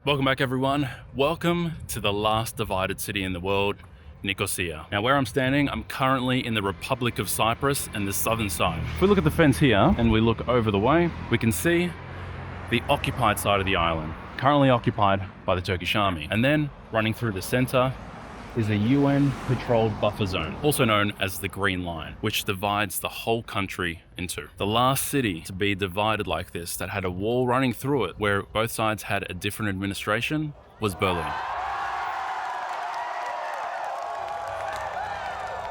Welcome back, everyone. Welcome to the last divided city in the world, Nicosia. Now, where I'm standing, I'm currently in the Republic of Cyprus and the southern side. If we look at the fence here and we look over the way, we can see the occupied side of the island, currently occupied by the Turkish army. And then running through the center is a UN patrolled buffer zone, also known as the Green Line, which divides the whole country in two. The last city to be divided like this, that had a wall running through it, where both sides had a different administration, was Berlin.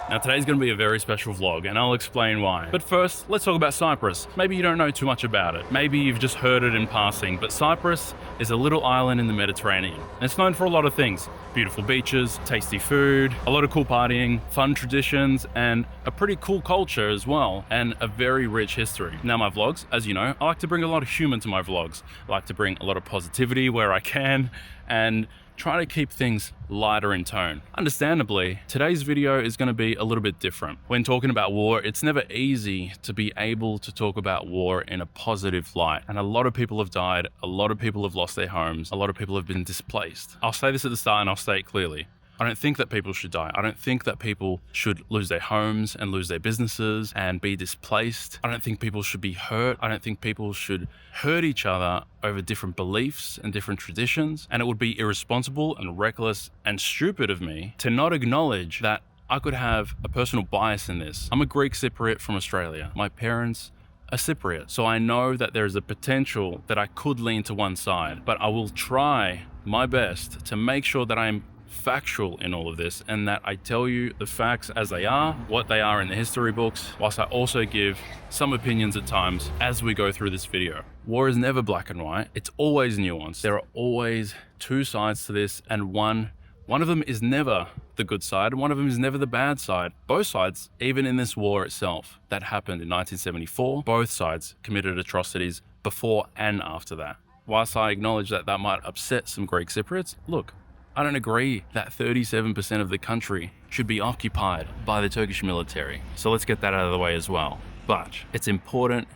Now today's going to be a very special vlog and I'll explain why. But first, let's talk about Cyprus. Maybe you don't know too much about it. Maybe you've just heard it in passing, but Cyprus is a little island in the Mediterranean. And it's known for a lot of things. Beautiful beaches, tasty food, a lot of cool partying, fun traditions, and a pretty cool culture as well, and a very rich history. Now my vlogs, as you know, I like to bring a lot of humor to my vlogs. I like to bring a lot of positivity where I can, and try to keep things lighter in tone. Understandably, today's video is going to be a little bit different. When talking about war, it's never easy to be able to talk about war in a positive light. And a lot of people have died, a lot of people have lost their homes, a lot of people have been displaced. I'll say this at the start and I'll say it clearly. I don't think that people should die. I don't think that people should lose their homes and lose their businesses and be displaced. I don't think people should be hurt. I don't think people should hurt each other over different beliefs and different traditions. And it would be irresponsible and reckless and stupid of me to not acknowledge that I could have a personal bias in this. I'm a Greek Cypriot from Australia. My parents are Cypriot. So I know that there is a potential that I could lean to one side, but I will try my best to make sure that I'm factual in all of this, and that I tell you the facts as they are, what they are in the history books, whilst I also give some opinions at times as we go through this video. War is never black and white. It's always nuanced. There are always two sides to this, and one of them is never the good side, one of them is never the bad side. Both sides, even in this war itself that happened in 1974, both sides committed atrocities before and after that. Whilst I acknowledge that that might upset some Greek Cypriots, look, I don't agree that 37% of the country should be occupied by the Turkish military. So let's get that out of the way as well. But it's important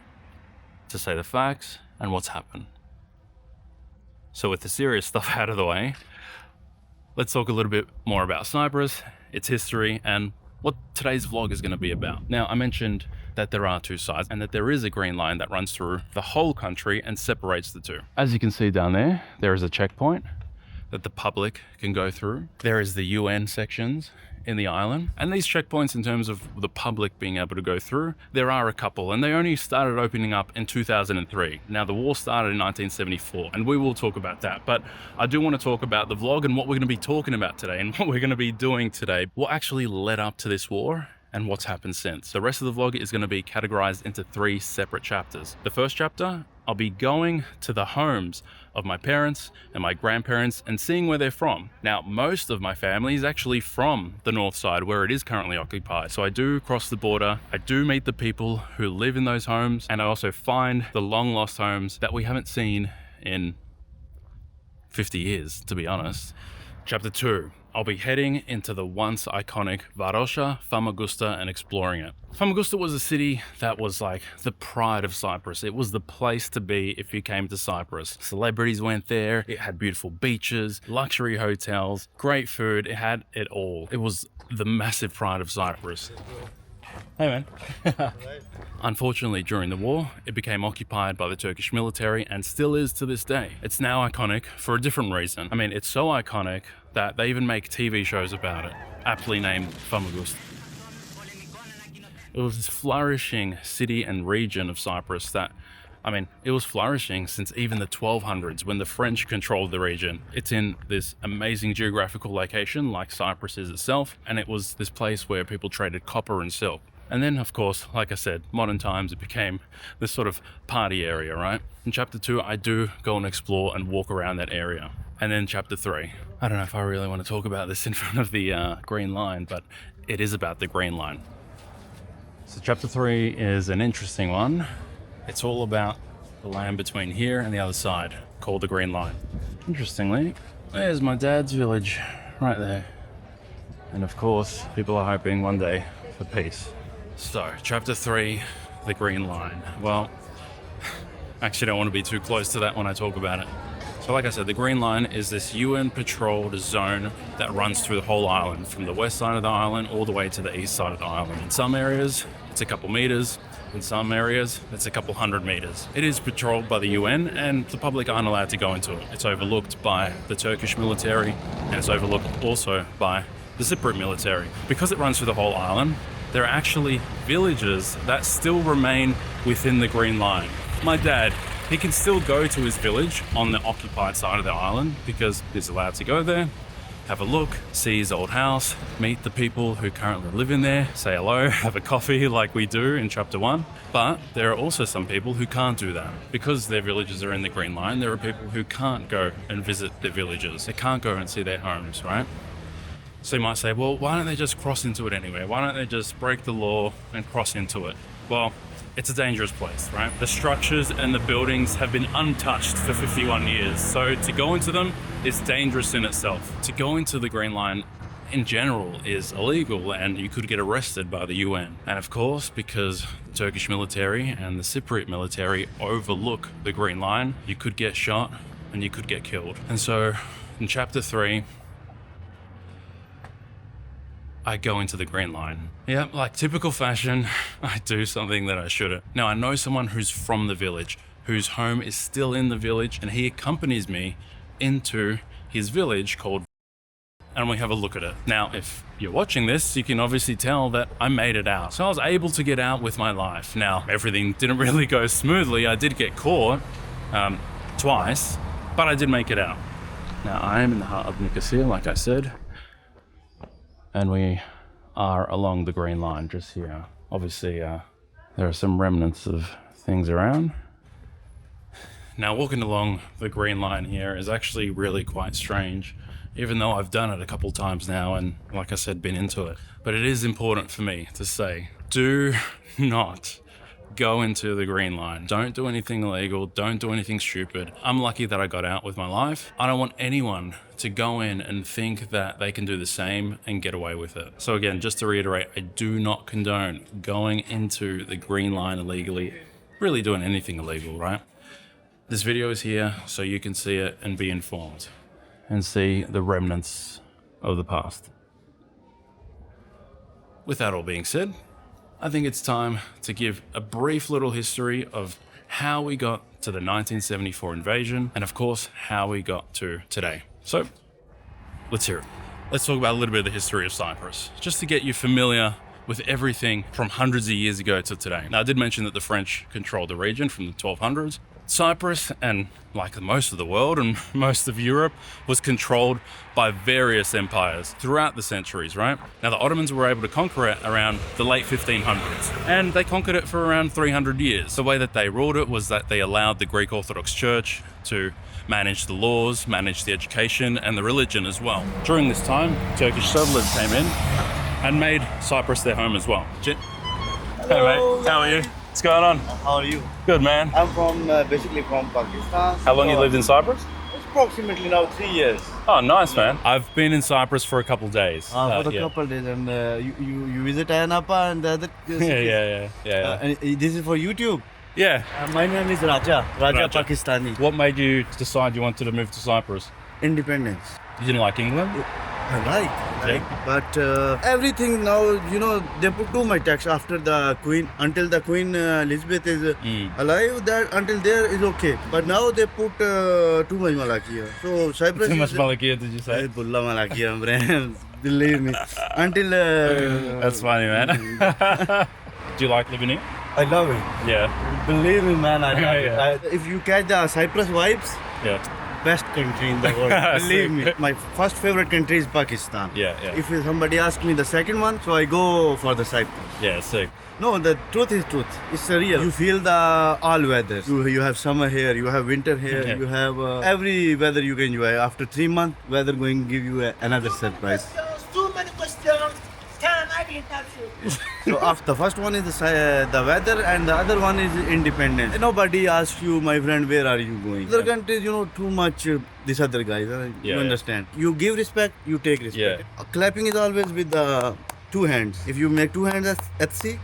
to say the facts and what's happened. So with the serious stuff out of the way, let's talk a little bit more about Cyprus, its history, and what today's vlog is going to be about. Now, I mentioned that there are two sides and that there is a green line that runs through the whole country and separates the two. As you can see down there, there is a checkpoint that the public can go through. There is the UN sections in the island. And these checkpoints, in terms of the public being able to go through, there are a couple, and they only started opening up in 2003. Now, the war started in 1974, and we will talk about that. But I do want to talk about the vlog and what we're going to be talking about today and what we're going to be doing today. What actually led up to this war and what's happened since. The rest of the vlog is going to be categorized into 3 separate chapters. The first chapter, I'll be going to the homes of my parents and my grandparents and seeing where they're from. Now, most of my family is actually from the north side where it is currently occupied. So I do cross the border, I do meet the people who live in those homes, and I also find the long lost homes that we haven't seen in 50 years, to be honest. Chapter 2, I'll be heading into the once iconic Varosha, Famagusta, and exploring it. Famagusta was a city that was like the pride of Cyprus. It was the place to be if you came to Cyprus. Celebrities went there, it had beautiful beaches, luxury hotels, great food, it had it all. It was the massive pride of Cyprus. Hey man. Unfortunately, during the war, it became occupied by the Turkish military and still is to this day. It's now iconic for a different reason. I mean, it's so iconic that they even make TV shows about it, aptly named Famagusta. It was this flourishing city and region of Cyprus that, I mean, it was flourishing since even the 1200s when the French controlled the region. It's in this amazing geographical location like Cyprus is itself, and it was this place where people traded copper and silk. And then, of course, like I said, modern times, it became this sort of party area, right? In chapter 2, I do go and explore and walk around that area. And then chapter 3, I don't know if I really want to talk about this in front of the Green Line, but it is about the Green Line. So chapter 3 is an interesting one. It's all about the land between here and the other side, called the Green Line. Interestingly, there's my dad's village, right there. And of course, people are hoping one day for peace. So, chapter 3, the Green Line. Well, actually don't want to be too close to that when I talk about it. So like I said, the Green Line is this UN patrolled zone that runs through the whole island, from the west side of the island all the way to the east side of the island. In some areas, it's a couple meters. In some areas, it's a couple hundred meters. It is patrolled by the UN, and the public aren't allowed to go into it. It's overlooked by the Turkish military, and it's overlooked also by the Cypriot military. Because it runs through the whole island, there are actually villages that still remain within the Green Line. My dad, he can still go to his village on the occupied side of the island because he's allowed to go there, have a look, see his old house, meet the people who currently live in there, say hello, have a coffee like we do in chapter 1. But there are also some people who can't do that. Because their villages are in the Green Line, there are people who can't go and visit their villages. They can't go and see their homes, right? So you might say, well, why don't they just cross into it anyway? Why don't they just break the law and cross into it? Well, it's a dangerous place, right? The structures and the buildings have been untouched for 51 years. So to go into them is dangerous in itself. To go into the Green Line in general is illegal, and you could get arrested by the UN. And of course, because the Turkish military and the Cypriot military overlook the Green Line, you could get shot and you could get killed. And so in chapter 3, I go into the Green Line. Yeah, like typical fashion, I do something that I shouldn't. Now, I know someone who's from the village, whose home is still in the village, and he accompanies me into his village called, and we have a look at it. Now, if you're watching this, you can obviously tell that I made it out. So I was able to get out with my life. Now, everything didn't really go smoothly. I did get caught twice, but I did make it out. Now, I am in the heart of Nicosia, like I said. And we are along the Green Line just here. Obviously, there are some remnants of things around. Now, walking along the Green Line here is actually really quite strange, even though I've done it a couple times now and, like I said, been into it. But it is important for me to say, do not go into the Green Line. Don't do anything illegal. Don't do anything stupid. I'm lucky that I got out with my life. I don't want anyone to go in and think that they can do the same and get away with it. So again, just to reiterate, I do not condone going into the Green Line illegally, really doing anything illegal, right? This video is here so you can see it and be informed and see the remnants of the past. With that all being said, I think it's time to give a brief little history of how we got to the 1974 invasion and, of course, how we got to today. So, let's hear it. Let's talk about a little bit of the history of Cyprus, just to get you familiar with everything from hundreds of years ago to today. Now, I did mention that the French controlled the region from the 1200s. Cyprus, and like most of the world and most of Europe, was controlled by various empires throughout the centuries, right? Now, the Ottomans were able to conquer it around the late 1500s, and they conquered it for around 300 years. The way that they ruled it was that they allowed the Greek Orthodox Church to manage the laws, manage the education, and the religion as well. During this time, Turkish settlers came in and made Cyprus their home as well. Hey mate, how are you? What's going on? How are you? Good, man. I'm from basically from Pakistan. How long you lived in Cyprus? Approximately now 3 years. Oh, nice, man. I've been in Cyprus for a couple days. For a yeah. couple days, and you visit Ayanapa and the other. Yeah. And this is for YouTube. Yeah. My name is Raja Pakistani. What made you decide you wanted to move to Cyprus? Independence. You didn't like England? I like, but everything now, they put too much tax after the Queen, until the Queen Elizabeth is alive, that until there is okay. But now they put too much Malakia. So Cyprus Too much Malakia, did you say? Bulla Malakia, friend. Believe me. Until... That's funny, man. Do you like living here? I love it. Yeah. Believe me, man. Yeah. If you catch the Cyprus vibes, Yeah. best country in the world. Believe me. My first favorite country is Pakistan. Yeah. If somebody asks me the second one, so I go for the Cyprus. Yeah, sick. No, the truth is truth. It's real. You feel the all weathers. You have summer here, you have winter here, Yeah. you have every weather you can enjoy. After 3 months, weather going to give you another surprise. Too many questions. Can I be in touch with you? So after the first one is the weather, and the other one is independence. Nobody asks you, my friend, where are you going? Other countries, too much this other guys. You understand? You give respect, you take respect. Yeah. Clapping is always with the 2 hands. If you make 2 hands at sea,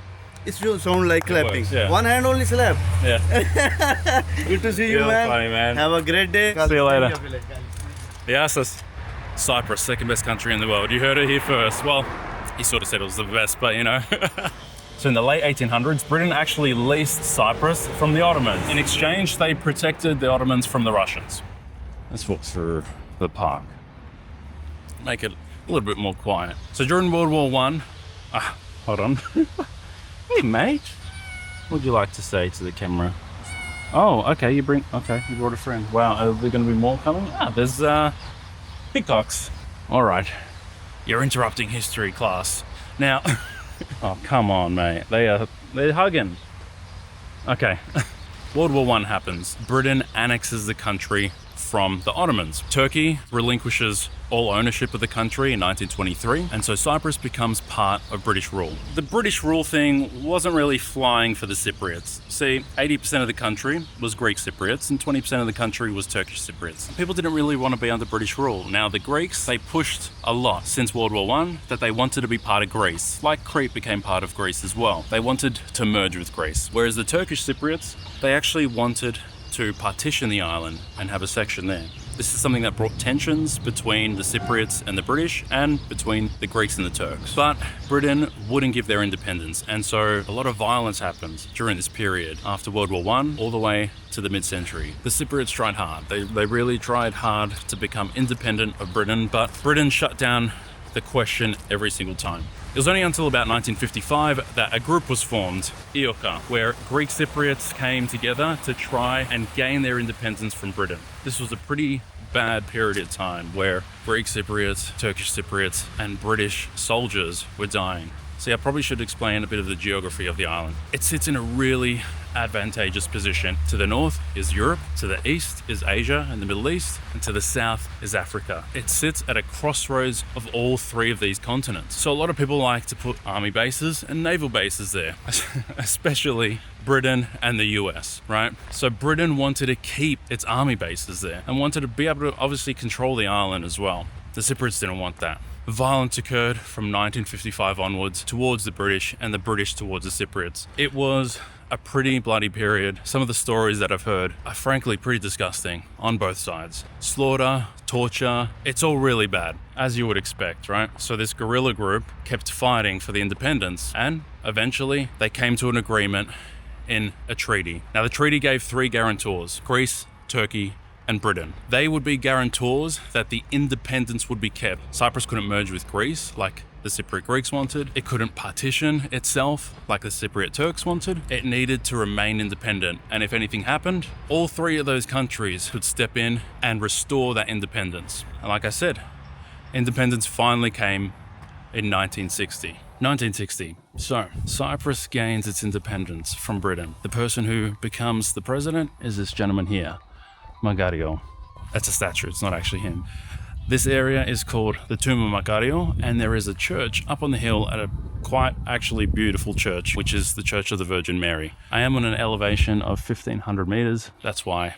it should sound like clapping. works, yeah. One hand only slap. Yeah. Good to see you, You're man. funny, man. Have a great day. See you later. Yes, Cyprus, second best country in the world. You heard it here first. Well, he sort of said it was the best, but you know. So in the late 1800s, Britain actually leased Cyprus from the Ottomans. In exchange, they protected the Ottomans from the Russians. Let's walk through the park. Make it a little bit more quiet. So during World War One, hold on. Hey mate, what would you like to say to the camera? Oh, okay, you brought a friend. Wow, are there going to be more coming? There's peacocks. All right, you're interrupting history class. Now, oh, come on, mate. They're hugging. Okay. World War One happens. Britain annexes the country from the Ottomans. Turkey relinquishes all ownership of the country in 1923, and so Cyprus becomes part of British rule. The British rule thing wasn't really flying for the Cypriots. See, 80% of the country was Greek Cypriots and 20% of the country was Turkish Cypriots. People didn't really want to be under British rule. Now, the Greeks, they pushed a lot since World War One that they wanted to be part of Greece, like Crete became part of Greece as well. They wanted to merge with Greece. Whereas the Turkish Cypriots, they actually wanted to partition the island and have a section there. This is something that brought tensions between the Cypriots and the British and between the Greeks and the Turks. But Britain wouldn't give their independence, and so a lot of violence happened during this period after World War One all the way to the mid-century. The Cypriots tried hard. They really tried hard to become independent of Britain, but Britain shut down the question every single time. It was only until about 1955 that a group was formed, IOKA, where Greek Cypriots came together to try and gain their independence from Britain. This was a pretty bad period of time where Greek Cypriots, Turkish Cypriots, and British soldiers were dying. See, I probably should explain a bit of the geography of the island. It sits in a really advantageous position. To the north is Europe, to the east is Asia and the Middle East, and to the south is Africa. It sits at a crossroads of all three of these continents. So a lot of people like to put army bases and naval bases there, especially Britain and the US, right? So Britain wanted to keep its army bases there and wanted to be able to obviously control the island as well. The Cypriots didn't want that. Violence occurred from 1955 onwards towards the British and the British towards the Cypriots. It was a pretty bloody period. Some of the stories that I've heard are frankly pretty disgusting on both sides. Slaughter, torture, it's all really bad, as you would expect, right? So this guerrilla group kept fighting for the independence, and eventually they came to an agreement in a treaty. Now the treaty gave three guarantors: Greece, Turkey, and Britain. They would be guarantors that the independence would be kept. Cyprus couldn't merge with Greece like the Cypriot Greeks wanted. It couldn't partition itself like the Cypriot Turks wanted. It needed to remain independent. And if anything happened, all three of those countries could step in and restore that independence. And like I said, independence finally came in 1960. 1960. So, Cyprus gains its independence from Britain. The person who becomes the president is this gentleman here, Magario. That's a statue, it's not actually him. This area is called the Tomb of Magario, and there is a church up on the hill at a quite actually beautiful church, which is the Church of the Virgin Mary. I am on an elevation of 1,500 meters, that's why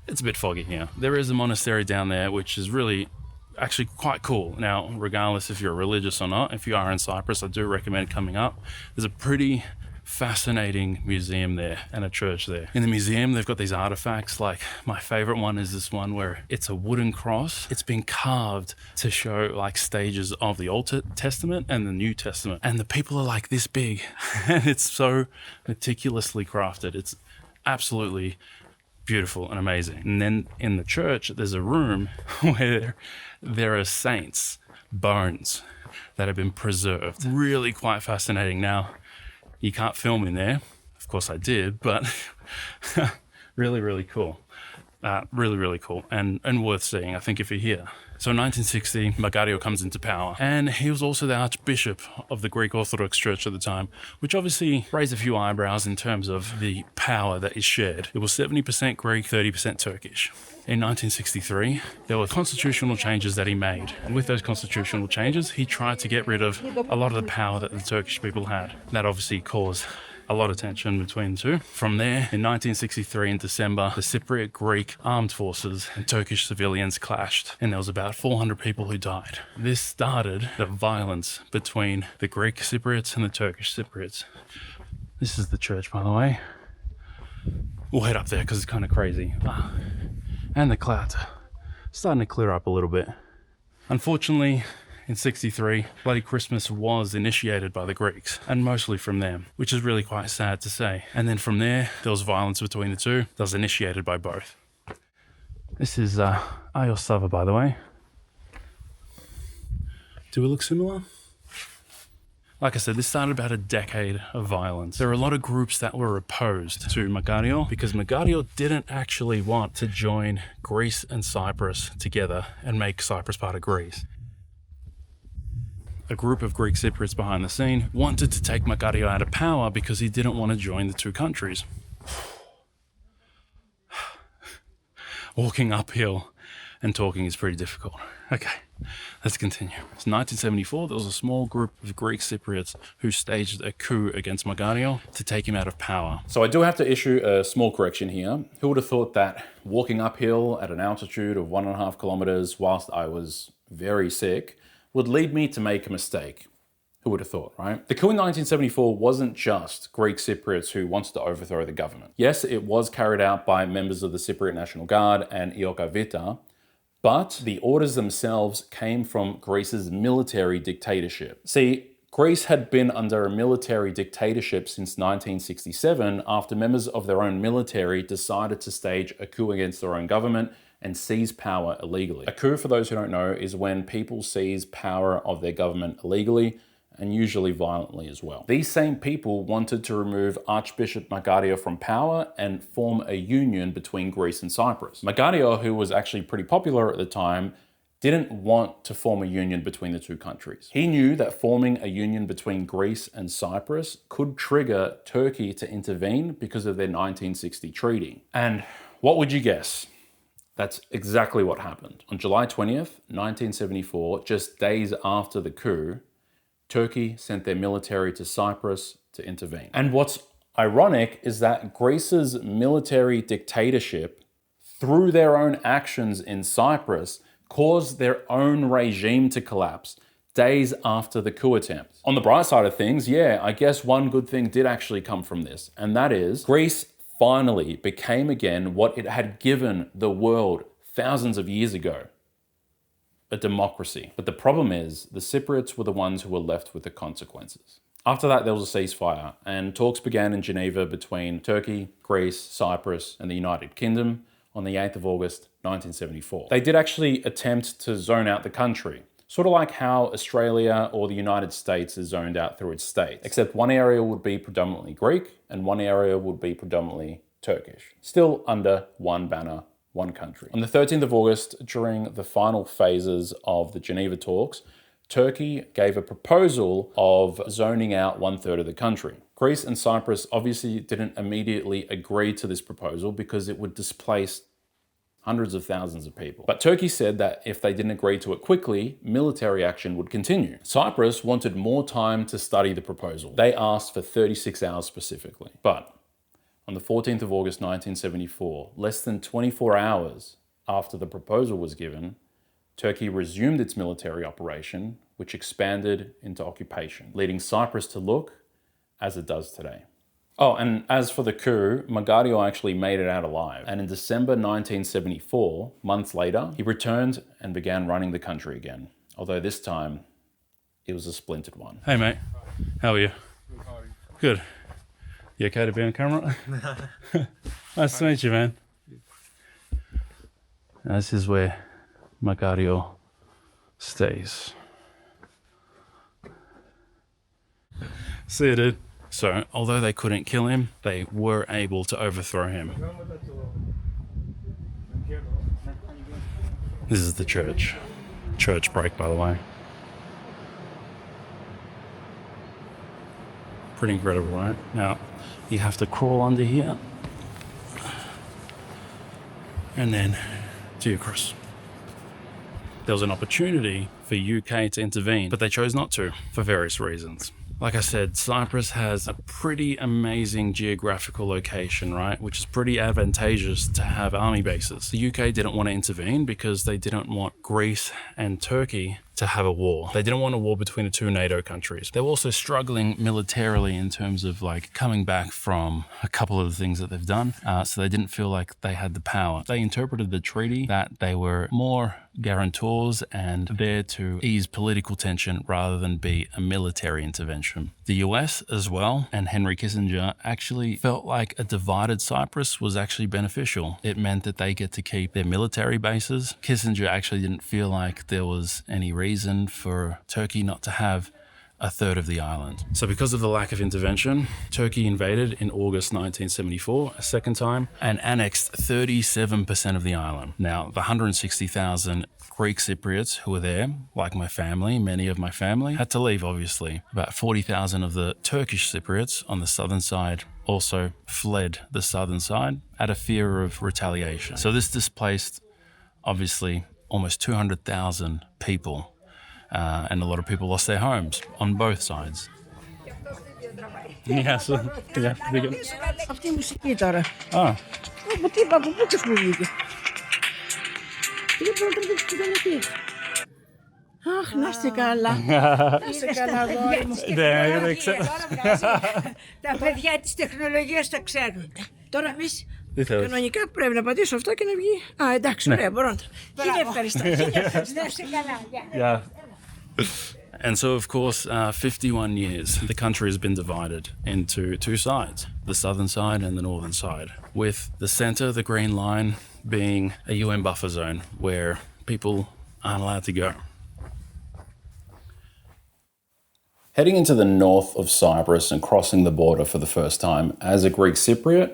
it's a bit foggy here. There is a monastery down there, which is really actually quite cool. Now, regardless if you're religious or not, if you are in Cyprus, I do recommend coming up. There's a pretty fascinating museum there and a church there. In the museum, they've got these artifacts. Like, my favorite one is this one where it's a wooden cross. It's been carved to show like stages of the Old Testament and the New Testament. And the people are like this big and it's so meticulously crafted. It's absolutely beautiful and amazing. And then in the church, there's a room where there are saints' bones that have been preserved. Really quite fascinating. Now, you can't film in there. Of course I did, but really, really cool. Really cool and worth seeing, I think, if you're here. So in 1960, Magario comes into power, and he was also the Archbishop of the Greek Orthodox Church at the time, which obviously raised a few eyebrows in terms of the power that is shared. It was 70% Greek, 30% Turkish. In 1963, there were constitutional changes that he made. And with those constitutional changes, he tried to get rid of a lot of the power that the Turkish people had. That obviously caused a lot of tension between the two. From there, in 1963 in December, the Cypriot Greek armed forces and Turkish civilians clashed, and there was about 400 people who died. This started the violence between the Greek Cypriots and the Turkish Cypriots. This is the church, by the way. We'll head up there because it's kind of crazy. And the clouds are starting to clear up a little bit. Unfortunately, in 63, Bloody Christmas was initiated by the Greeks, and mostly from them, which is really quite sad to say. And then from there was violence between the two that was initiated by both. This is Ayos Sava, by the way. Do we look similar? Like I said, this started about a decade of violence. There are a lot of groups that were opposed to Magadio because Magadio didn't actually want to join Greece and Cyprus together and make Cyprus part of Greece. A group of Greek Cypriots behind the scene wanted to take Magadio out of power because he didn't want to join the two countries. Walking uphill and talking is pretty difficult. Okay, let's continue. It's 1974, there was a small group of Greek Cypriots who staged a coup against Magadio to take him out of power. So I do have to issue a small correction here. Who would have thought that walking uphill at an altitude of 1.5 kilometers whilst I was very sick would lead me to make a mistake? Who would have thought, right? The coup in 1974 wasn't just Greek Cypriots who wanted to overthrow the government. Yes, it was carried out by members of the Cypriot National Guard and Ioka Vita, but the orders themselves came from Greece's military dictatorship. See, Greece had been under a military dictatorship since 1967 after members of their own military decided to stage a coup against their own government and seize power illegally. A coup, for those who don't know, is when people seize power of their government illegally, and usually violently as well. These same people wanted to remove Archbishop Magadio from power and form a union between Greece and Cyprus. Magadio, who was actually pretty popular at the time, didn't want to form a union between the two countries. He knew that forming a union between Greece and Cyprus could trigger Turkey to intervene because of their 1960 treaty. And what would you guess? That's exactly what happened. On July 20th, 1974, just days after the coup, Turkey sent their military to Cyprus to intervene. And what's ironic is that Greece's military dictatorship, through their own actions in Cyprus, caused their own regime to collapse days after the coup attempt. On the bright side of things, yeah, I guess one good thing did actually come from this, and that is Greece finally became again what it had given the world thousands of years ago: a democracy. But the problem is, the Cypriots were the ones who were left with the consequences. After that, there was a ceasefire, and talks began in Geneva between Turkey, Greece, Cyprus, and the United Kingdom on the 8th of August, 1974. They did actually attempt to zone out the country, sort of like how Australia or the United States is zoned out through its states, except one area would be predominantly Greek and one area would be predominantly Turkish, still under one banner, one country. On the 13th of August, during the final phases of the Geneva talks, Turkey gave a proposal of zoning out 1/3 of the country. Greece and Cyprus obviously didn't immediately agree to this proposal because it would displace hundreds of thousands of people. But Turkey said that if they didn't agree to it quickly, military action would continue. Cyprus wanted more time to study the proposal. They asked for 36 hours specifically. But on the 14th of August 1974, less than 24 hours after the proposal was given, Turkey resumed its military operation, which expanded into occupation, leading Cyprus to look as it does today. Oh, and as for the coup, Magadio actually made it out alive. And in December 1974, months later, he returned and began running the country again. Although this time, it was a splintered one. Hey mate, how are you? Good, how are you? Good. You okay to be on camera? Nice to meet you, man. Now, this is where Magadio stays. See you, dude. So, although they couldn't kill him, they were able to overthrow him. This is the church. Church break, by the way. Pretty incredible, right? Now, you have to crawl under here and then do your cross. There was an opportunity for UK to intervene, but they chose not to for various reasons. Like I said, Cyprus has a pretty amazing geographical location, right? Which is pretty advantageous to have army bases. The UK didn't want to intervene because they didn't want Greece and Turkey to have a war. They didn't want a war between the two NATO countries. They were also struggling militarily in terms of like coming back from a couple of the things that they've done. So they didn't feel like they had the power. They interpreted the treaty that they were more guarantors and there to ease political tension rather than be a military intervention. The US as well and Henry Kissinger actually felt like a divided Cyprus was actually beneficial. It meant that they get to keep their military bases. Kissinger actually didn't feel like there was any reason for Turkey not to have a third of the island. So because of the lack of intervention, Turkey invaded in August 1974 a second time and annexed 37% of the island. Now, the 160,000 Greek Cypriots who were there, like my family, many of my family, had to leave obviously. About 40,000 of the Turkish Cypriots on the southern side also fled the southern side out of fear of retaliation. So this displaced obviously almost 200,000 people. And a lot of people lost their homes on both sides. Yes. Αυτή η μουσική τώρα. Ah, Από τι είπα, από πού τους μου βγήκε. Δεν μπορώ να τραβήξω την καναπή. Αχ, να είστε καλά. Να είστε καλά, αγόρι μου. Τα παιδιά της τεχνολογίας τα ξέρουν. Τώρα εμείς κανονικά πρέπει να πατήσω αυτό και να βγει. Α, εντάξει, ωραία, μπορώ να το. Χίλια ευχαριστώ. Να είστε καλά. And so, of course, 51 years, the country has been divided into two sides, the southern side and the northern side, with the center, the green line, being a UN buffer zone where people aren't allowed to go. Heading into the north of Cyprus and crossing the border for the first time as a Greek Cypriot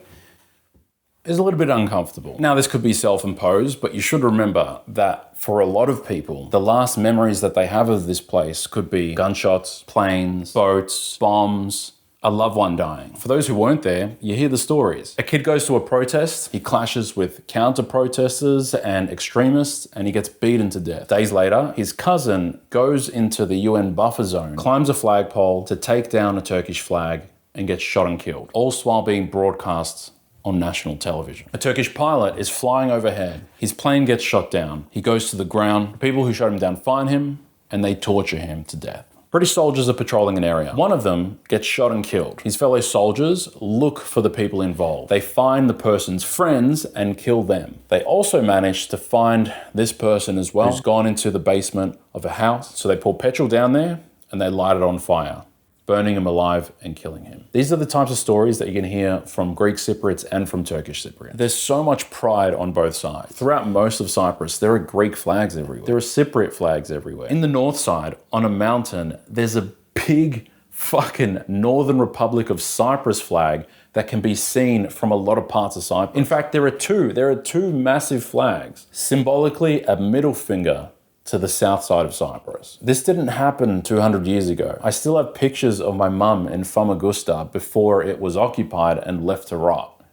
is a little bit uncomfortable. Now, this could be self-imposed, but you should remember that for a lot of people, the last memories that they have of this place could be gunshots, planes, boats, bombs, a loved one dying. For those who weren't there, you hear the stories. A kid goes to a protest, he clashes with counter-protesters and extremists, and he gets beaten to death. Days later, his cousin goes into the UN buffer zone, climbs a flagpole to take down a Turkish flag, and gets shot and killed, all while being broadcast on national television. A Turkish pilot is flying overhead. His plane gets shot down. He goes to the ground. The people who shot him down find him and they torture him to death. British soldiers are patrolling an area. One of them gets shot and killed. His fellow soldiers look for the people involved. They find the person's friends and kill them. They also manage to find this person as well, who's gone into the basement of a house. So they pour petrol down there and they light it on fire, burning him alive and killing him. These are the types of stories that you can hear from Greek Cypriots and from Turkish Cypriots. There's so much pride on both sides. Throughout most of Cyprus, there are Greek flags everywhere. There are Cypriot flags everywhere. In the north side, on a mountain, there's a big fucking Northern Republic of Cyprus flag that can be seen from a lot of parts of Cyprus. In fact, there are two massive flags, symbolically a middle finger to the south side of Cyprus. This didn't happen 200 years ago. I still have pictures of my mum in Famagusta before it was occupied and left to rot.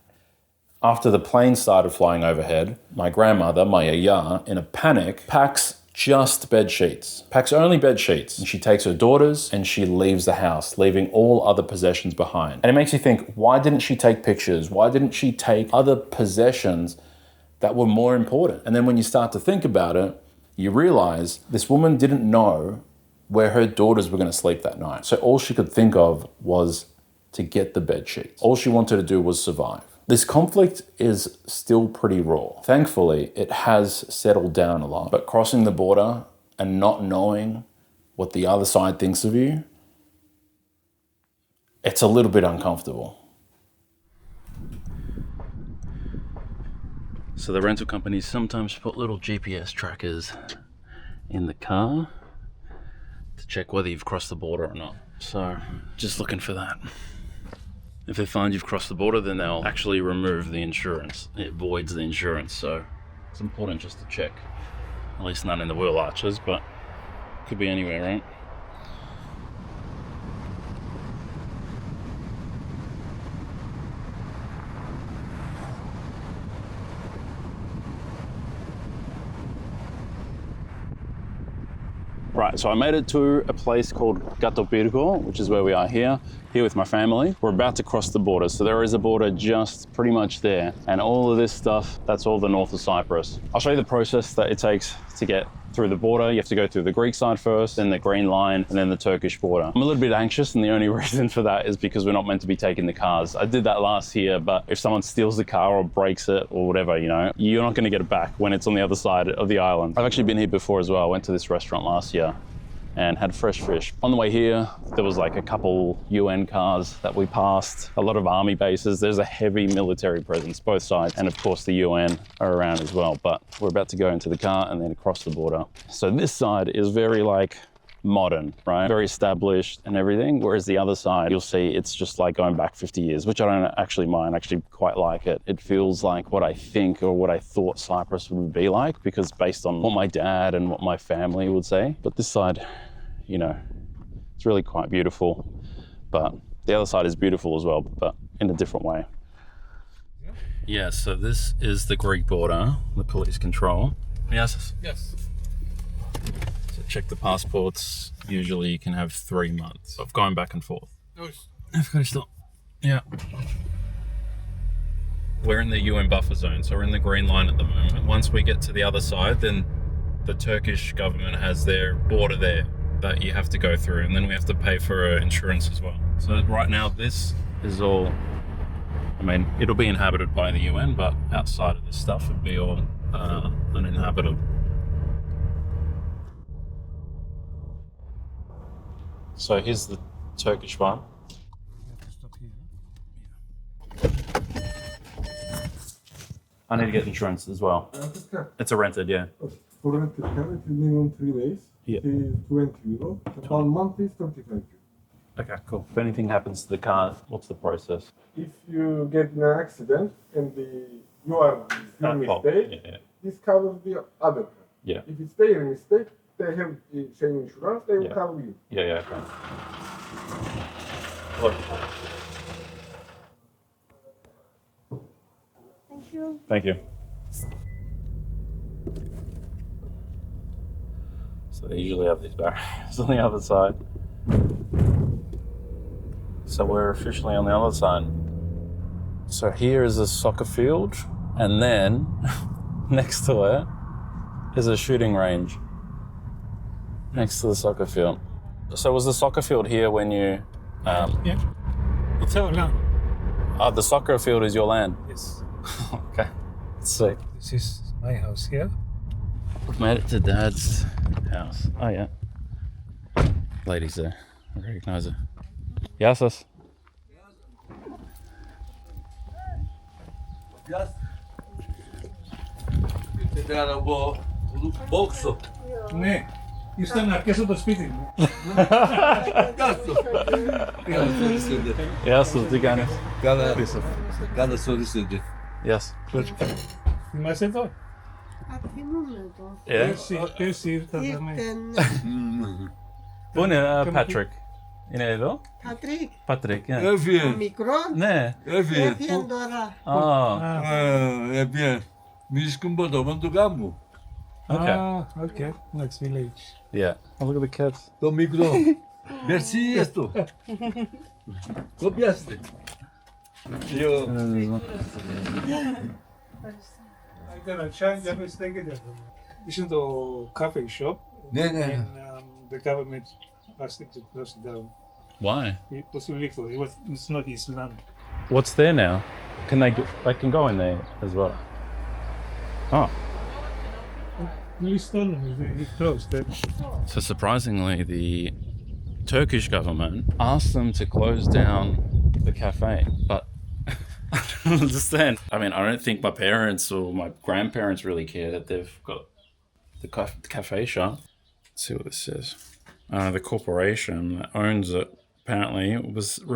After the plane started flying overhead, my grandmother, my yaya, in a panic, packs just bed sheets. Packs only bed sheets. And she takes her daughters and she leaves the house, leaving all other possessions behind. And it makes you think, why didn't she take pictures? Why didn't she take other possessions that were more important? And then when you start to think about it, you realize this woman didn't know where her daughters were going to sleep that night. So all she could think of was to get the bed sheets. All she wanted to do was survive. This conflict is still pretty raw. Thankfully, it has settled down a lot. But crossing the border and not knowing what the other side thinks of you, it's a little bit uncomfortable. So the rental companies sometimes put little GPS trackers in the car to check whether you've crossed the border or not. So just looking for that. If they find you've crossed the border, then they'll actually remove the insurance. It voids the insurance, so it's important just to check. At least not in the wheel arches, but could be anywhere, right? Right, so I made it to a place called Gatopyrgo, which is where we are here with my family. We're about to cross the border, so there is a border just pretty much there. And all of this stuff, that's all the north of Cyprus. I'll show you the process that it takes to get through the border. You have to go through the Greek side first, then the Green Line, and then the Turkish border. I'm a little bit anxious, and the only reason for that is because we're not meant to be taking the cars. I did that last year, but if someone steals the car or breaks it or whatever, you know, you're not going to get it back when it's on the other side of the island. I've actually been here before as well. I went to this restaurant last year and had fresh fish. On the way here, there was like a couple UN cars that we passed, a lot of army bases. There's a heavy military presence, both sides. And of course the UN are around as well. But we're about to go into the car and then across the border. So this side is very like modern, right? Very established and everything. Whereas the other side, you'll see it's just like going back 50 years, which I don't actually mind. I actually quite like it. It feels like what I think or what I thought Cyprus would be like, because based on what my dad and what my family would say. But this side, you know, it's really quite beautiful. But the other side is beautiful as well, but in a different way. Yeah, so this is the Greek border, the police control. Yes? Yes. Check the passports. Usually you can have 3 months of going back and forth. Ευχαριστώ. Yeah. We're in the UN buffer zone, so we're in the Green Line at the moment. Once we get to the other side, then the Turkish government has their border there that you have to go through, and then we have to pay for insurance as well. So right now this is all, I mean, it'll be inhabited by the UN, but outside of this stuff it'd be all uninhabited. So here's the Turkish one. I need to get insurance as well. It's a rented, yeah. For rented car, it is minimum 3 days. Yeah. It is 20 euro. 1 month is 25 euro. Okay, cool. If anything happens to the car, what's the process? If you get in an accident and you are your mistake, this covers the other car. Yeah. If it's their mistake, they have the same insurance, they will cover you. Yeah, okay. Look. Thank you. Thank you. So they usually have these barriers on the other side. So we're officially on the other side. So here is a soccer field, and then next to it is a shooting range. Next to the soccer field. So was the soccer field here when you... Yeah, it's our land. The soccer field is your land? Yes. Okay, sick. This is my house here. We've made it to Dad's house. Oh yeah. Lady's there. I recognize her. Yasis. Yes. Ήταν από μπόξο. Ναι, ήσταν να αρκέσω το σπίτι μου. Γεια σου, τι κάνεις? Καλά σου ορίσετε. Γεια σου. Θυμάσαι εδώ. Θυμούμαι το. Πέρσι ήρθαμε. Πού είναι Patrick? Είναι εδώ? Πατρίκ, Πατρίκ, ναι. Έφυγε. μικρό, Ναι. Έφυγε. έφυγε τώρα. Έφυγε. Μη σκουμποτόμαν του γάμου. Okay. Okay, next village. Yeah. Oh, look at the kids. Το μικρό. Merci esto. Το πιάστε. I got a chance, I was thinking that this is the coffee shop, Ναι, ναι. and the government asked it to close it down. Why? It was illegal. It's not his land. What's there now? They can go in there as well. Oh. Police told them it closed. So surprisingly, the Turkish government asked them to close down the cafe, but I don't understand. I mean, I don't think my parents or my grandparents really care that they've got the cafe shut. Let's see what this says. The corporation that owns it apparently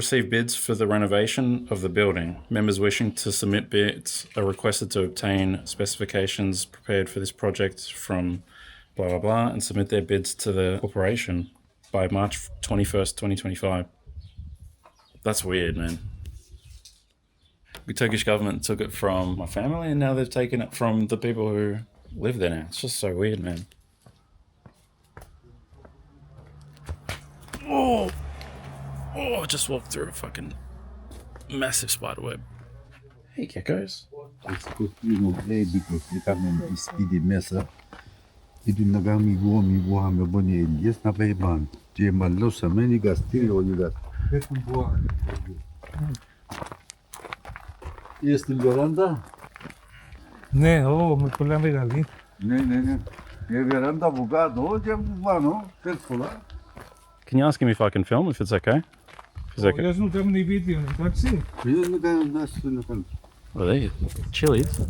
received bids for the renovation of the building. Members wishing to submit bids are requested to obtain specifications prepared for this project from blah blah blah and submit their bids to the corporation by March 21st, 2025. That's weird, man. The Turkish government took it from my family and now they've taken it from the people who live there now. It's just so weird, man. Oh! Oh, I just walked through a fucking massive spider web. Hey, geckos. Σκοτεινό, λέει, because είχαμε σπίτι μέσα Idinaga migo hameboni elias na paiban. Die mallo sameni gastiri oligat. Betun boa. Este veranda? Ναι, με πολλά μεγάλη. Ne. E veranda bugado, je bugano, perfola. Can you ask him if I can film, if it's okay? If it's okay. Αλλιώς μου κάνουν βίντεο, εντάξει. Idinaga nasıl What are these? Chilies?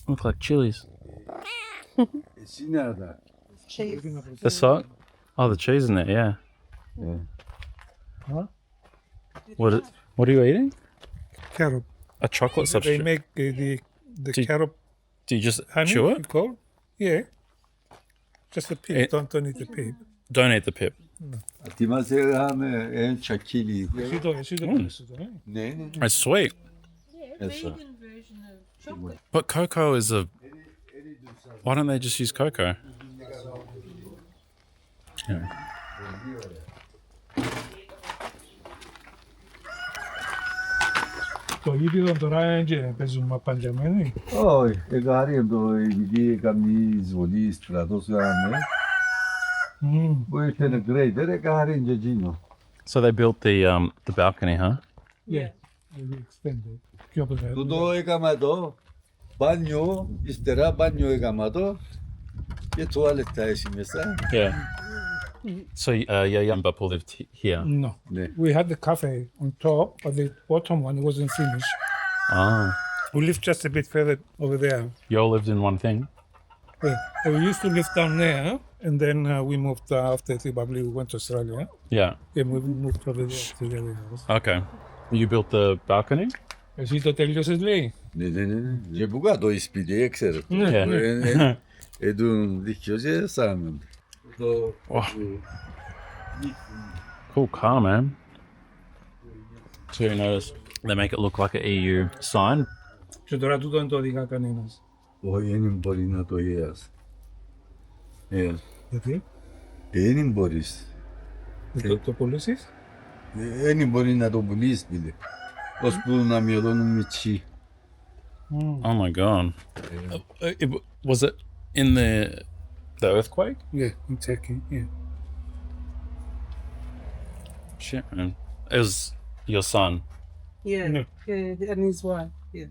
Look like chilies. Nerede? The salt? Oh, the cheese in there, yeah. Yeah. Huh? What are you eating? Carob. A chocolate They substitute. make the carob Do you just honey, chew you it? call? Yeah. Just the pip, don't eat the pip. Don't eat the pip. Ti mazerame en çakili. Εσύ το κάνεις αυτό, Ne? It's sweet. Esa. But cocoa is a... Why don't they just use cocoa? Yeah. Το γήπεδο τώρα παίζουμε παντζαμένοι. Όχι, εγάρι το επειδή καμί ζολή στρατός γάμε. Που ήταν great, εγάρι τζετζίνο. So they built the balcony, huh? Yeah. We extended. Πιο από τα Τούτο έκαμα εδώ, μπάνιο, ύστερα μπάνιο έκαμα εδώ και τουάλετα εσύ μέσα. Yeah. So yeah, and Bapul lived here. No. Ναι. We had the cafe on top, but the bottom one wasn't finished. Ah. We lived just a bit further over there. You all lived in one thing? Yeah. We used to live down there, and then we moved after the Babli, we went to Australia. Yeah. Then we moved over there to the other house. Okay. You built the balcony? Εσύ το τέλειωσες, λέει. Ναι. Και που κάτω η σπίτι, έξερε. Yeah. Εδούν δίκιο και σάμεν. Oh. Cool car, man. So you notice they make it look like an EU sign. Και τώρα τούτο δεν το οδηγά κανένας. Όχι, δεν μπορεί να το γέας. Γιατί? Δεν μπορείς. Το πουλήσεις? Δεν μπορεί να το πουλήσεις, πείτε. Ώσπου να μειώνουν μητσί. Oh my god. Was it in the earthquake? Yeah, in Turkey, yeah. Shit, man. It was your son. Yeah, No. yeah, and his wife. Yeah.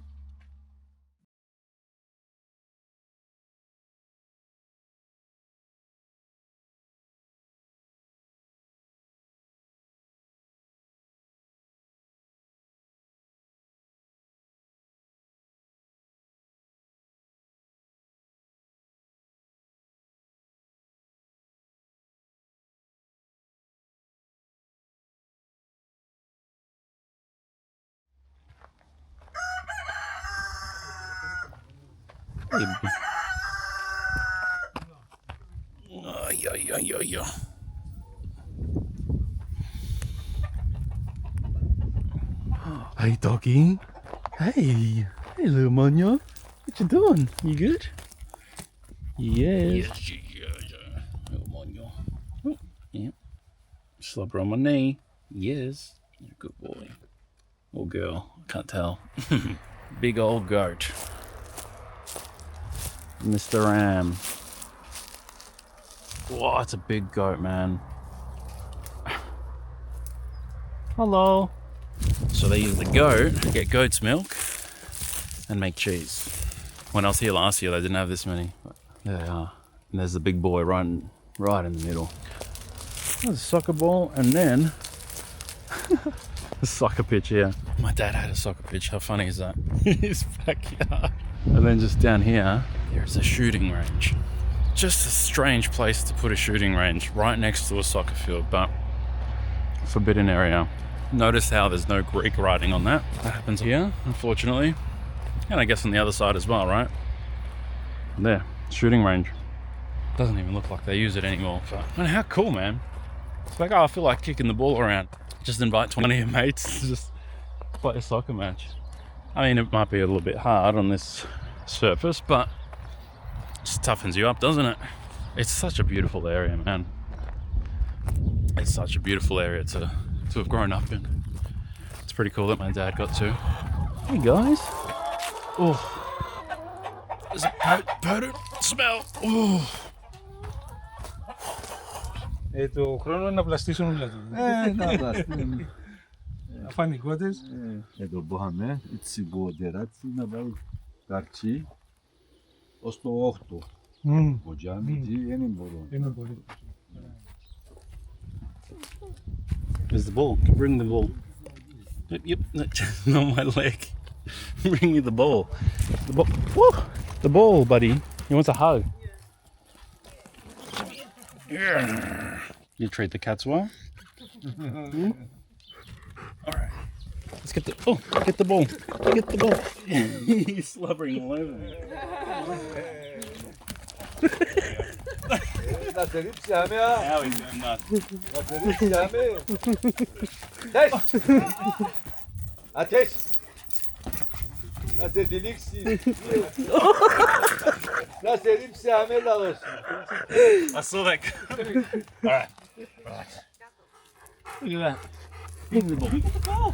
Yeah. Hey, doggy. Hey, little Monya. What you doing? You good? Yes. Yeah. Little Monya. Oh, yeah. Slobber on my knee. Yes. You're a good boy. Or girl. I can't tell. Big old goat. Mr. Ram. Whoa, it's a big goat, man. Hello. So they use the goat, get goat's milk, and make cheese. When I was here last year, they didn't have this many. But there they are. And there's the big boy right in the middle. There's a soccer ball, and then a soccer pitch here. My dad had a soccer pitch. How funny is that? In his backyard. And then just down here, there's a shooting range. Just a strange place to put a shooting range right next to a soccer field, but forbidden area. Notice how there's no Greek writing on that. That happens here, unfortunately. And I guess on the other side as well, right? There, shooting range. Doesn't even look like they use it anymore. But man, how cool, man. It's like, oh, I feel like kicking the ball around. Just invite 20 of your mates to just play a soccer match. I mean, it might be a little bit hard on this surface, but it just toughens you up, doesn't it? It's such a beautiful area, man. It's such a beautiful area to have grown up in. It's pretty cool that my dad got to. Hey guys. Oh. There's a potent smell. Ooh. Το χρόνο είναι να πλαστήσουν όλα του. Να πλαστούν. Αφανικότες. Εδώ μπορούμε, έτσι βοδεράτσι να πάει καρτσί ως το 8. Βοτζάμε, δεν μπορούν. Είναι πολύ. There's the ball. Bring the ball. Yep. Not my leg. Bring me the ball. The ball. Woo! The ball, buddy. He wants a hug. You treat the cats well. All right. Let's get the. Oh, get the ball. Get the ball. He's slobbering all over me. Να σε ρίψαμε, α! Now he's going nuts. Να σε ρίψαμε! Τες! Ατές! Να σε τυλίξει! Να σε ρίψαμε, λαός! I saw that coming. All right. Look at that. Bring the ball. Bring the ball.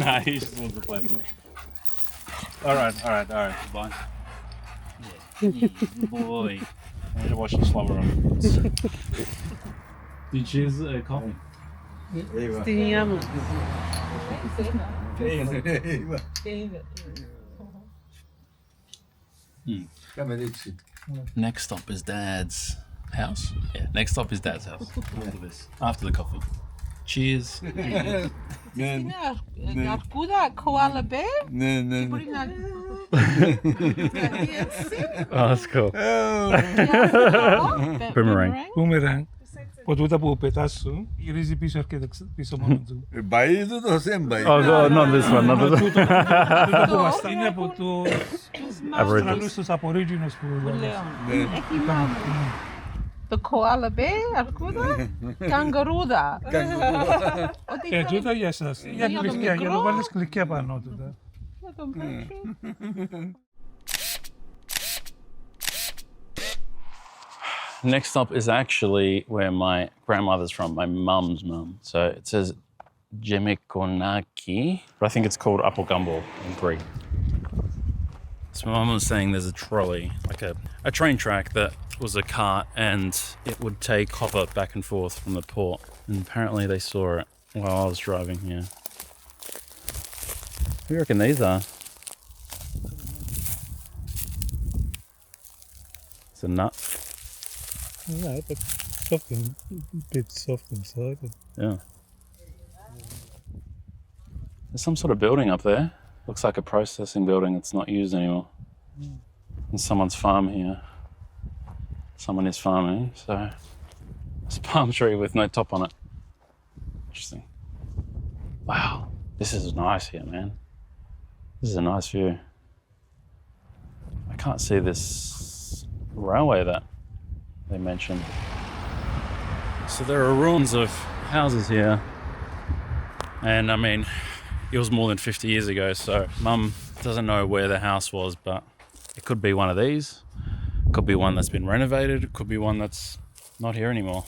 Nah, he just wants to play with me. All right. Goodbye. Yeah, boy. I need to wash the slobber off. Did you choose a coffee? Eyvah. Dinliyorum. Eyvah. Come ρίξει. Next stop is Dad's house. Yeah, next stop is Dad's house. After this. After the coffee. Cheers. Είναι αρκούδα, koala bear. Ναι, ναι, ναι. Μπορεί να... Oh, that's cool. Boomerang. Boomerang. Οπότε ούτε που πετάς σου, γυρίζει πίσω, έρχεται πίσω μόνο του. Πάει τούτος, δεν πάει. Oh, God, not this one. Not this one. Τούτο που βαστεί από τους Αυστραλούς, τους Απορίγινους που λέω. Έχει μάμα. Το koala bear, αρκούδα, καγκαρούδα. τούτα για εσάς. Για κλικιά, για να βάλεις κλικιά πάνω του. Να τον παίξω. Next stop is actually where my grandmother's from, my mum's mum. So it says Gemikonaki, but I think it's called Apogumbo in Greek. So my mum was saying there's a trolley, like a train track that was a cart, and it would take copper back and forth from the port. And apparently they saw it while I was driving here. Who do you reckon these are? It's a nut. Yeah, but soft and a bit soft inside. Yeah. There's some sort of building up there. Looks like a processing building that's not used anymore. And someone's farm here. Someone is farming, so it's a palm tree with no top on it. Interesting. Wow, this is nice here, man. This is a nice view. I can't see this railway that they mentioned. So there are ruins of houses here. And I mean, it was more than 50 years ago, so Mum doesn't know where the house was, but it could be one of these. It could be one that's been renovated. It could be one that's not here anymore.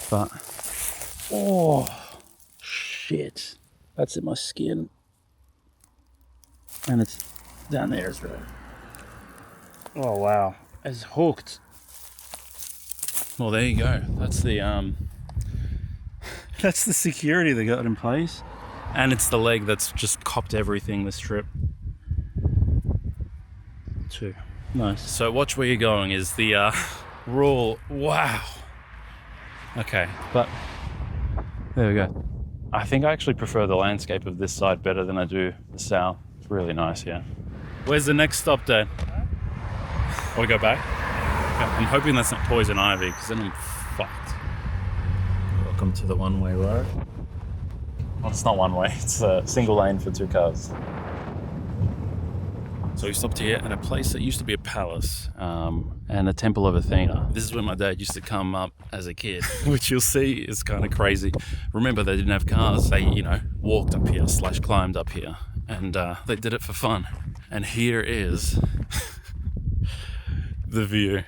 But, oh, shit. That's in my skin. And it's down there as well. Oh, wow. It's hooked. Well, there you go. That's the that's the security they got in place, and it's the leg that's just copped everything this trip. Too nice. So watch where you're going is the rule. Wow. Okay, but there we go. I think I actually prefer the landscape of this side better than I do the south. It's really nice here. Where's the next stop, Dad? Or we go back? I'm hoping that's not poison ivy, because then I'm fucked. Welcome to the one-way road. Well, it's not one way, it's a single lane for 2 cars. So we stopped here at a place that used to be a palace and a temple of Athena. This is where my dad used to come up as a kid, which you'll see is kind of crazy. Remember, they didn't have cars. They, walked up here / climbed up here, and they did it for fun. And here is the view.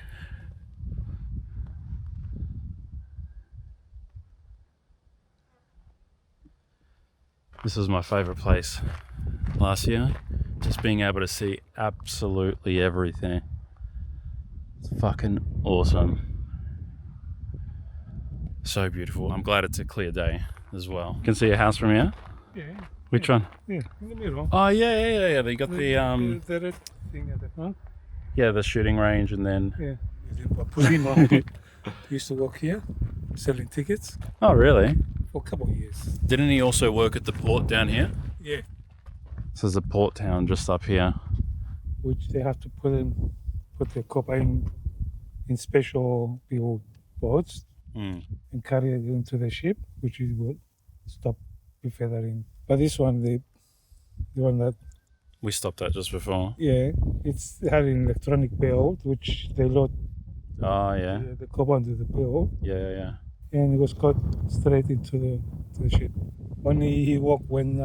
This was my favorite place last year. Just being able to see absolutely everything. It's fucking awesome. So beautiful. I'm glad it's a clear day as well. You can see a house from here? Yeah. Which one? Yeah, in the middle. Oh yeah. They got the The red thing at the front. yeah, the shooting range, and then Yeah. Pulino used to work here, selling tickets oh really? for a couple of years. Didn't he also work at the port down here? Yeah. So there's a port town just up here. Which they have to put the copper in special built boats and carry it into the ship, which we will stop with feathering. But this one, the one that We stopped at just before. it's had an electronic belt, which they load Oh yeah. the copper onto the belt, Yeah. and it was cut straight into the ship. Only he walked when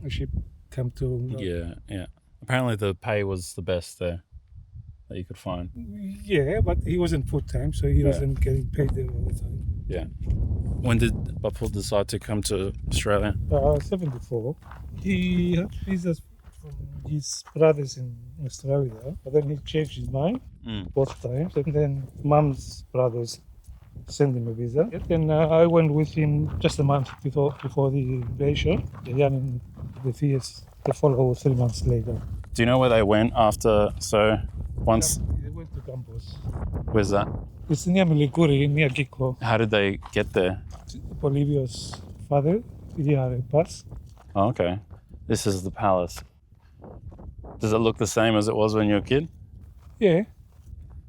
a ship came to. Yeah. Apparently the pay was the best there that you could find. Yeah, but he wasn't full time, so he wasn't getting paid there all the time. Yeah. When did Bapul decide to come to Australia? 74. He had visas from his brothers in Australia, but then he changed his mind both times, and then Mum's brothers sent him a visa. Then I went with him just a month before the invasion, and then the follow 3 months later. Do you know where they went after? So once, They went to Campos. where's that? It's near Miliguri, near Giko. How did they get there? Bolivia's father, he had a pass. Oh, okay. This is the palace. Does it look the same as it was when you were a kid? Yeah,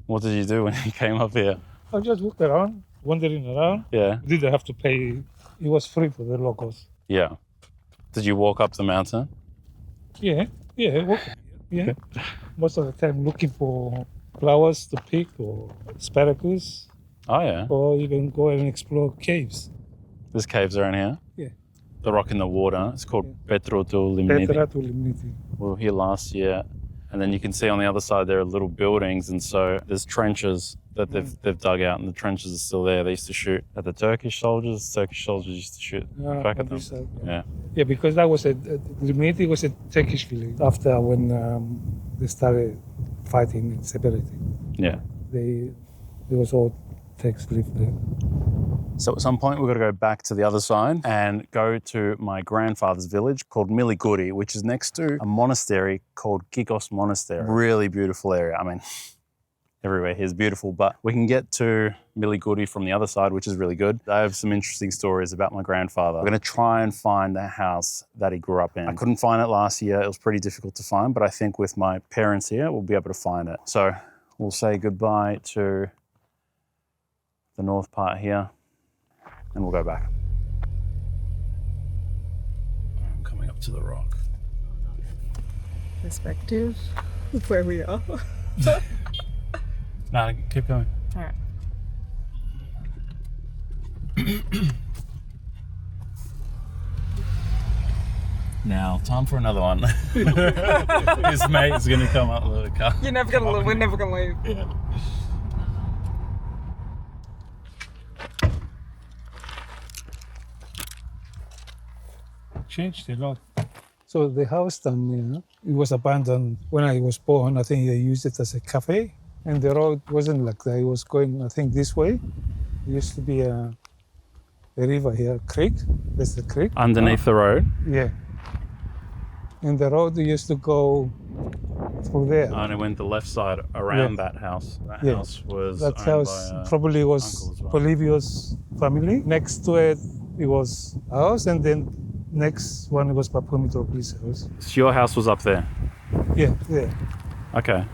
What did you do when you came up here? I just walked around, wandering around. Yeah. Didn't have to pay. It was free for the locals. Yeah. Did you walk up the mountain? Yeah. Most of the time looking for flowers to pick or asparagus, Oh yeah. or even go and explore caves. There's caves around here. Yeah. The rock in the water. It's called Petro to Limniti. Petra to Limniti. We were here last year, and then you can see on the other side there are little buildings, and so there's trenches that they've dug out, and the trenches are still there. They used to shoot at the Turkish soldiers. Turkish soldiers used to shoot back at them. Yeah. Yeah, because that was Limniti was a Turkish village. After when they started fighting and separating, Yeah. there was all Turks lived there. So at some point we've got to go back to the other side and go to my grandfather's village called Miliguri, which is next to a monastery called Gigos Monastery. Really beautiful area. I mean, everywhere here is beautiful, but we can get to Miliguri from the other side, which is really good. I have some interesting stories about my grandfather. We're going to try and find the house that he grew up in. I couldn't find it last year. It was pretty difficult to find, but I think with my parents here, we'll be able to find it. So we'll say goodbye to the north part here, and we'll go back. I'm coming up to the rock. Perspective of where we are. No, keep going. All right. Now, time for another one. His mate is going to come up with a car. You're never gonna leave. We're never gonna leave. Yeah. Changed a lot. So the house down there, it was abandoned when I was born. I think they used it as a cafe, and the road wasn't like that. It was going, I think, this way. There used to be a river here, creek. There's the creek. Underneath the road? Yeah. And the road used to go through there. I only went the left side around that house. That house was That owned house by probably was uncle as well. Bolivia's family. Next to it, it was a house, and then next one was Papua Mitropolis house. So your house was up there? Yeah. Okay.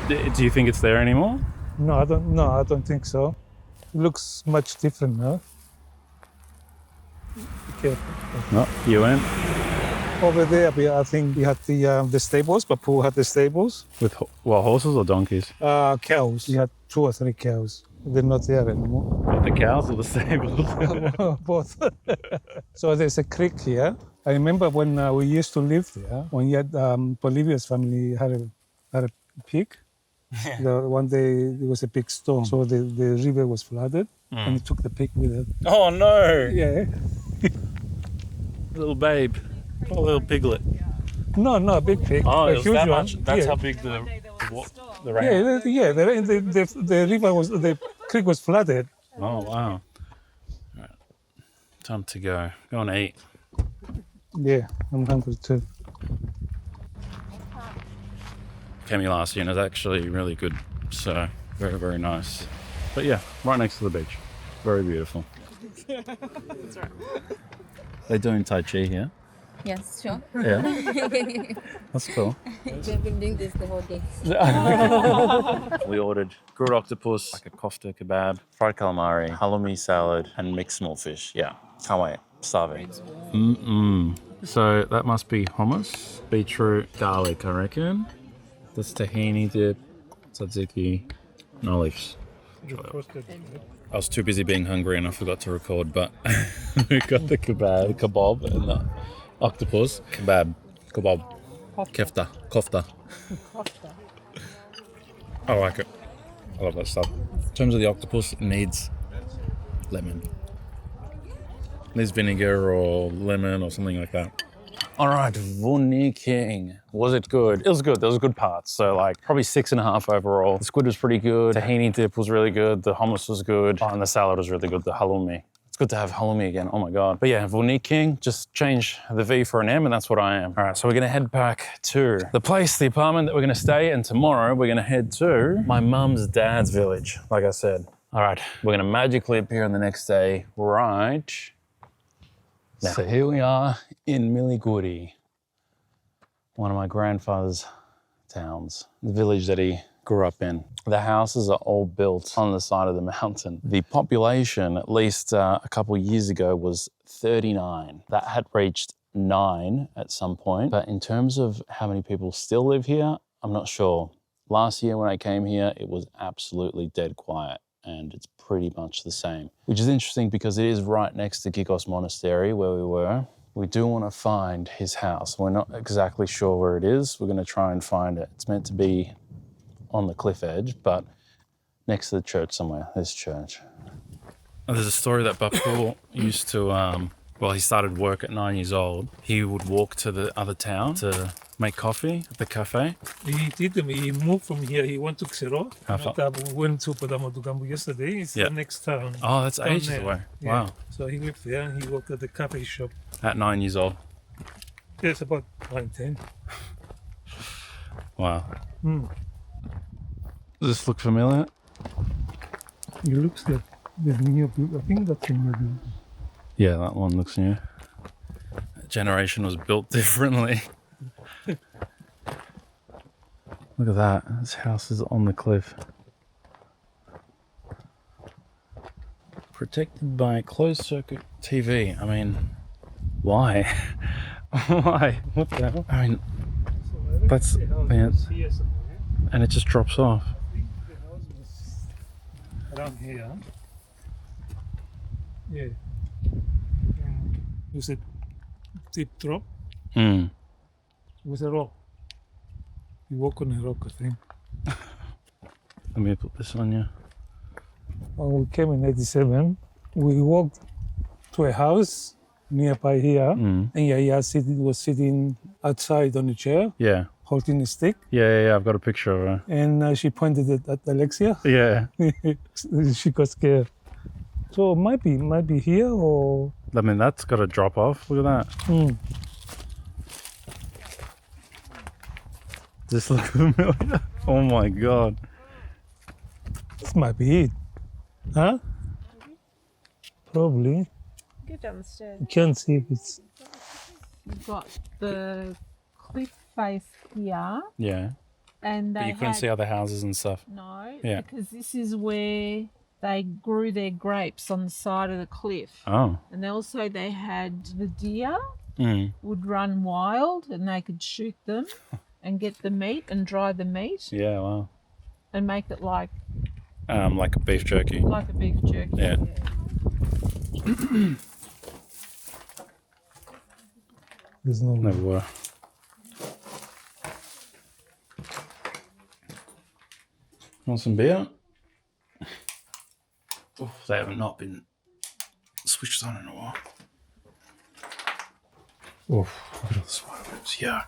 Do you think it's there anymore? No, I don't think so. It looks much different now. Be careful. No, you went? Over there, I think we had the stables. Papu had the stables. With horses or donkeys? Cows. We had 2 or 3 cows. They're not there anymore. The cows or the stables? Both. So there's a creek here. I remember when we used to live there, when you had Bolivia's family had a pig. One day there was a big storm, so the river was flooded, and it took the pig with it. Oh no! Yeah. Little babe. A little piglet. No, a big pig. Oh, a it was huge that one. much. That's yeah. how big the ram. Yeah, the river was, the creek was flooded. Oh, wow. Right. Time to go. Go and eat. Yeah, I'm hungry too. Came here last year and it's actually really good. So, very, very nice. But yeah, right next to the beach. Very beautiful. That's right. They're doing Tai Chi here. Yes, sure. Yeah. That's cool. They've been doing this the whole day. We ordered grilled octopus, like a kofta kebab, fried calamari, halloumi salad, and mixed small fish. Yeah, can't wait. Starving. So that must be hummus, beetroot, garlic, I reckon. That's tahini dip, tzatziki, and olives. I was too busy being hungry and I forgot to record, but we got the kebab, and the octopus, kebab, kofta. I like it. I love that stuff. In terms of the octopus, it needs lemon. It needs vinegar or lemon or something like that. All right, Vouni King. Was it good? It was good. There was good parts. So like probably 6.5 overall. The squid was pretty good. The tahini dip was really good. The hummus was good. Oh, and the salad was really good. The halloumi. It's good to have halloumi again. Oh my God. But yeah, Vouni King, just change the V for an M and that's what I am. All right, so we're gonna head back to the place, the apartment that we're gonna stay, and tomorrow we're gonna head to my mum's dad's village, like I said. All right, we're gonna magically appear on the next day, right now. So here we are in Miliguri, one of my grandfather's towns, the village that he grew up in. The houses are all built on the side of the mountain. The population, at least a couple of years ago, was 39. That had reached 9 at some point. But in terms of how many people still live here, I'm not sure. Last year when I came here, it was absolutely dead quiet. And it's pretty much the same, which is interesting because it is right next to Kikos Monastery where we were. We do want to find his house. We're not exactly sure where it is. We're going to try and find it. It's meant to be on the cliff edge, but next to the church somewhere, this church. There's a story that Bapu used to, well, he started work at 9 years old. He would walk to the other town to make coffee at the cafe. He moved from here. He went to Xero. How far? We went to Padamadugambu yesterday. It's Yeah. the next town. Oh, that's Down ages there. away. Yeah. Wow. So he lived there and he worked at the cafe shop. At 9 years old. Yeah, it's about 9, 10. Wow. Does this look familiar? It looks like the new build. I think that's a new build. Yeah, that one looks new. That generation was built differently. Look at that. This house is on the cliff. Protected by closed circuit TV. I mean, why? Why? What the hell? I mean, that's... Yeah, and it just drops off. The house was around here. Yeah. And it was a deep drop. Mm. It was a rock. You walk on a rock, I think. Let me put this on you. When we came in 87, we walked to a house nearby here, and Yaya was sitting outside on a chair, Yeah. holding a stick, Yeah, I've got a picture of her. and she pointed it at Alexia. Yeah. She got scared. So might be here or. I mean, that's got to drop off. Look at that. Does this look familiar? Oh my God. This might be it. Huh? Probably. Go down the stairs. You can't see if it's. You've got the cliff face here, Yeah. and But they you couldn't had, see other houses and stuff. no, Yeah. because this is where they grew their grapes on the side of the cliff. Oh. And also they had the deer Mm. would run wild, and they could shoot them and get the meat and dry the meat Yeah, wow. and make it like Like a beef jerky. a beef jerky. Yeah. There's no. Never were. Want some beer? Oh, they haven't not been switched on in a while. Oof, look at all the spider webs. Yuck.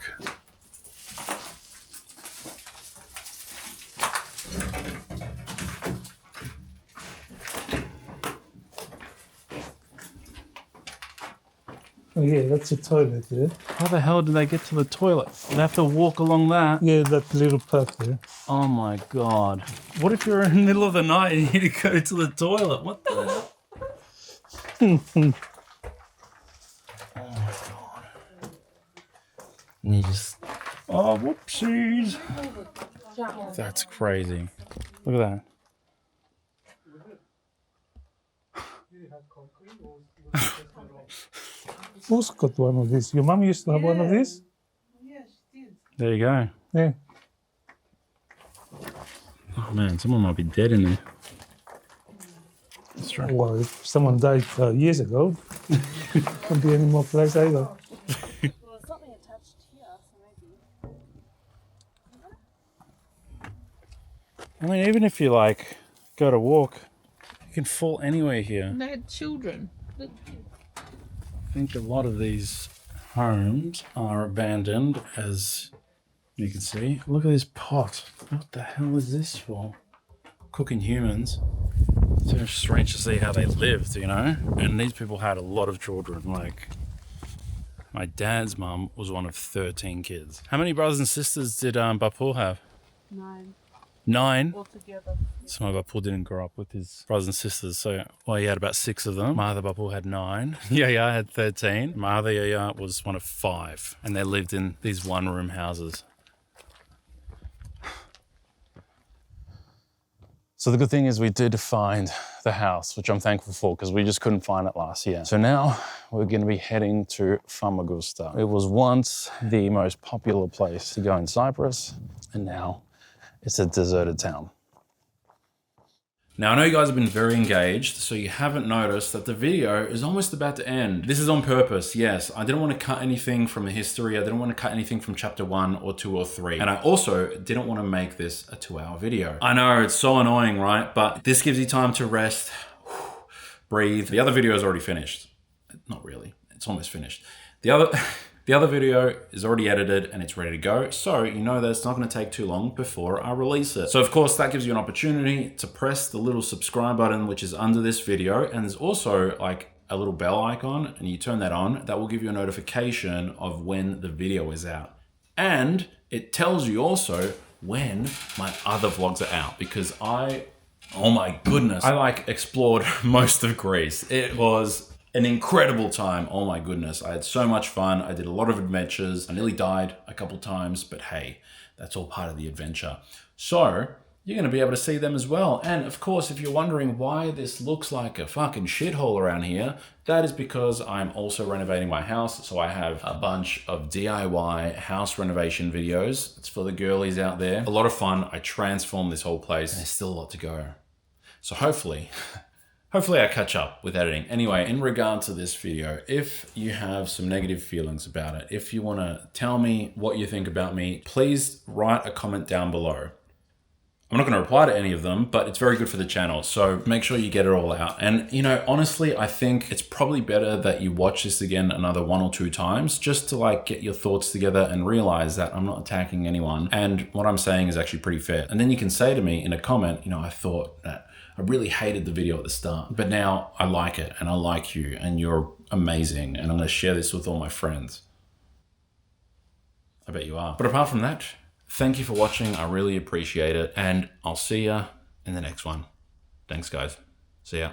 Oh yeah, that's a toilet there. How the hell did they get to the toilet? They have to walk along that? Yeah, that little path there. Oh my god. What if you're in the middle of the night and you need to go to the toilet? What the hell? Oh my god. And you just... Oh, whoopsies. That's crazy. Look at that. Who's got one of these? Your mum used to have one of these? There you go. Yeah. Oh man, someone might be dead in there. That's right. Well, if someone died years ago, wouldn't be any more place either. Well, there's something attached here, so maybe. I mean, even if you like go to walk, you can fall anywhere here. And they had children. I think a lot of these homes are abandoned, as you can see. Look at this pot. What the hell is this for? Cooking humans. It's so strange to see how they lived, you know? And these people had a lot of children. Like, my dad's mum was one of 13 kids. How many brothers and sisters did Bapul have? 9. 9? Altogether. So my Bapul didn't grow up with his brothers and sisters. So, well, he had about 6 of them. My other Bapul had 9. Yaya had 13. My other Yaya was one of 5. And they lived in these one-room houses. So the good thing is we did find the house, which I'm thankful for because we just couldn't find it last year. So now we're going to be heading to Famagusta. It was once the most popular place to go in Cyprus, and now it's a deserted town. Now, I know you guys have been very engaged, so you haven't noticed that the video is almost about to end. This is on purpose, yes. I didn't want to cut anything from the history. I didn't want to cut anything from chapter 1 or 2 or 3. And I also didn't want to make this a 2-hour video. I know, it's so annoying, right? But this gives you time to rest, breathe. The other video is already finished. Not really, it's almost finished. The other video is already edited and it's ready to go. So you know that it's not going to take too long before I release it. So of course that gives you an opportunity to press the little subscribe button, which is under this video. And there's also like a little bell icon, and you turn that on. That will give you a notification of when the video is out. And it tells you also when my other vlogs are out, because oh my goodness, I like explored most of Greece. It was an incredible time. Oh my goodness. I had so much fun. I did a lot of adventures. I nearly died a couple times, but hey, that's all part of the adventure. So you're going to be able to see them as well. And of course, if you're wondering why this looks like a fucking shithole around here, that is because I'm also renovating my house. So I have a bunch of DIY house renovation videos. It's for the girlies out there. A lot of fun. I transformed this whole place and there's still a lot to go. So hopefully I catch up with editing. Anyway, in regard to this video, if you have some negative feelings about it, if you want to tell me what you think about me, please write a comment down below. I'm not going to reply to any of them, but it's very good for the channel. So make sure you get it all out. And you know, honestly, I think it's probably better that you watch this again another 1 or 2 times just to like get your thoughts together and realize that I'm not attacking anyone. And what I'm saying is actually pretty fair. And then you can say to me in a comment, you know, I thought that I really hated the video at the start, but now I like it and I like you and you're amazing and I'm going to share this with all my friends. I bet you are. But apart from that, thank you for watching. I really appreciate it and I'll see ya in the next one. Thanks guys. See ya.